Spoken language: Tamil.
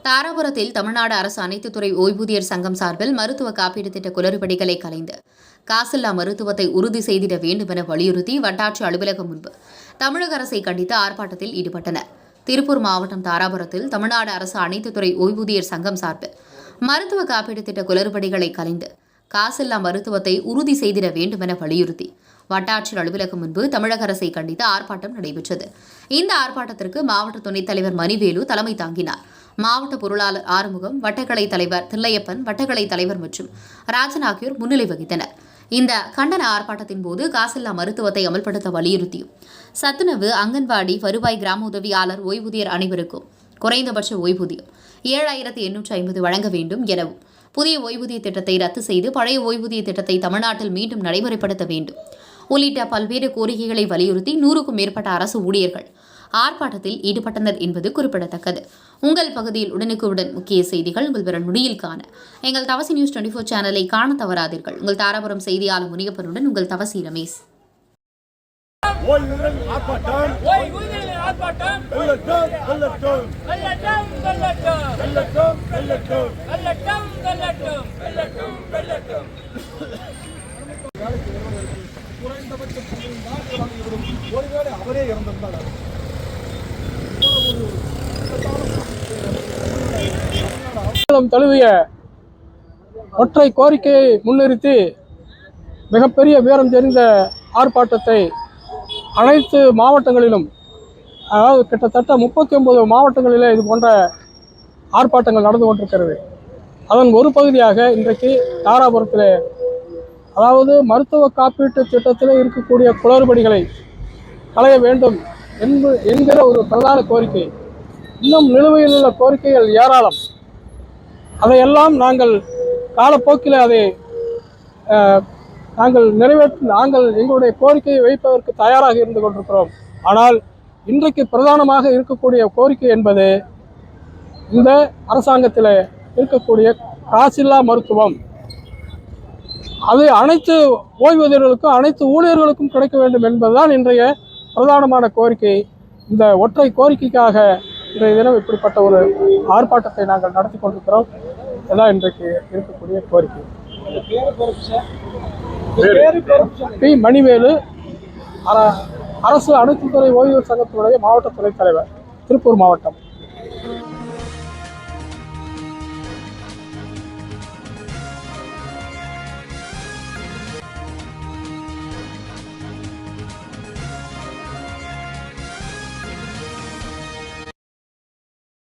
தாராபுரத்தில் தமிழ்நாடு அரசு அனைத்து துறை ஓய்வூதியர் சங்கம் சார்பில் மருத்துவ காப்பீடு திட்ட குளறுபடிகளை கலைந்து காசில்லா மருத்துவத்தை உறுதி செய்திட வேண்டும் என வலியுறுத்தி வட்டாட்சியர் அலுவலகம் முன்பு தமிழக அரசை கண்டித்து ஆர்ப்பாட்டத்தில் ஈடுபட்டனர். திருப்பூர் மாவட்டம் தாராபுரத்தில் தமிழ்நாடு அரசு அனைத்து துறை ஓய்வூதியர் சங்கம் சார்பில் மருத்துவ காப்பீடு திட்ட குளறுபடிகளை கலைந்து காசில்லா மருத்துவத்தை உறுதி செய்திட வேண்டும் என வலியுறுத்தி வட்டாட்சியர் அலுவலகம் முன்பு தமிழக அரசை கண்டித்து ஆர்ப்பாட்டம் நடைபெற்றது. இந்த ஆர்ப்பாட்டத்திற்கு மாவட்ட துணைத் தலைவர் மணிவேலு தலைமை தாங்கினார். மாவட்ட பொருளாளர் ஆறுமுகம், வட்டக்கலை தலைவர் தில்லையப்பன், வட்டக்கலை தலைவர் மற்றும் ராஜன் ஆகியோர் முன்னிலை வகித்தனர். இந்த கண்டன ஆர்ப்பாட்டத்தின் போது காசில்லா மருத்துவத்தை அமல்படுத்த வலியுறுத்தியும் சத்துணவு, அங்கன்வாடி, வருவாய் கிராம உதவியாளர் ஓய்வூதியர் அனைவருக்கும் குறைந்தபட்ச ஓய்வூதியம் 7,850 வழங்க வேண்டும் எனவும், புதிய ஓய்வூதிய திட்டத்தை ரத்து செய்து பழைய ஓய்வூதிய திட்டத்தை தமிழ்நாட்டில் மீண்டும் நடைமுறைப்படுத்த வேண்டும் உள்ளிட்ட பல்வேறு கோரிக்கைகளை வலியுறுத்தி 100க்கும் மேற்பட்ட அரசு ஊழியர்கள் ஆர்ப்பாட்டத்தில் ஈடுபட்டனர் என்பது குறிப்பிடத்தக்கது. உங்கள் பகுதியில் உடனுக்குடன் முக்கிய செய்திகள் உங்கள் விரல் நுடியில் காண எங்கள் தவசி நியூஸ் 24 சேனலை காண தவறாதீர்கள். உங்கள் தாராபுரம் செய்தியாளர் முனியப்பனுடன் உங்கள் தவசி ரமேஷ். அவரே இறந்திருந்தார். தழுவிய ஒற்றை கோரிக்கையை முன்னிறுத்தி மிகப்பெரிய வீரம் தெரிந்த ஆர்ப்பாட்டத்தை அனைத்து மாவட்டங்களிலும், அதாவது கிட்டத்தட்ட 39 மாவட்டங்களிலே இது போன்ற ஆர்ப்பாட்டங்கள் நடந்து கொண்டிருக்கிறது. அதன் ஒரு பகுதியாக இன்றைக்கு தாராபுரத்திலே, அதாவது மருத்துவ காப்பீட்டு திட்டத்தில் இருக்கக்கூடிய குளறுபடிகளை களைய வேண்டும் என்கிற ஒரு பிரதான கோரிக்கை. இன்னும் நிலுவையில் உள்ள கோரிக்கைகள் ஏராளம். அதையெல்லாம் நாங்கள் காலப்போக்கில் அதை நாங்கள் எங்களுடைய கோரிக்கையை வைப்பதற்கு தயாராக இருந்து கொண்டிருக்கிறோம். ஆனால் இன்றைக்கு பிரதானமாக இருக்கக்கூடிய கோரிக்கை என்பது இந்த அரசாங்கத்தில் இருக்கக்கூடிய காசில்லா மருத்துவம். அது அனைத்து ஓய்வூதியர்களுக்கும் அனைத்து ஊழியர்களுக்கும் கிடைக்க வேண்டும் என்பதுதான் இன்றைய பிரதானமான கோரிக்கை. இந்த ஒற்றை கோரிக்கைக்காக இன்றைய தினம் இப்படிப்பட்ட ஒரு ஆர்ப்பாட்டத்தை நாங்கள் நடத்தி கொண்டிருக்கிறோம். இதுதான் இன்றைக்கு இருக்கக்கூடிய கோரிக்கை. பி. மணிவேலு, அரசு அனைத்து துறை ஓய்வூதியர் சங்கத்தினுடைய மாவட்ட துணைத் தலைவர், திருப்பூர் மாவட்டம்.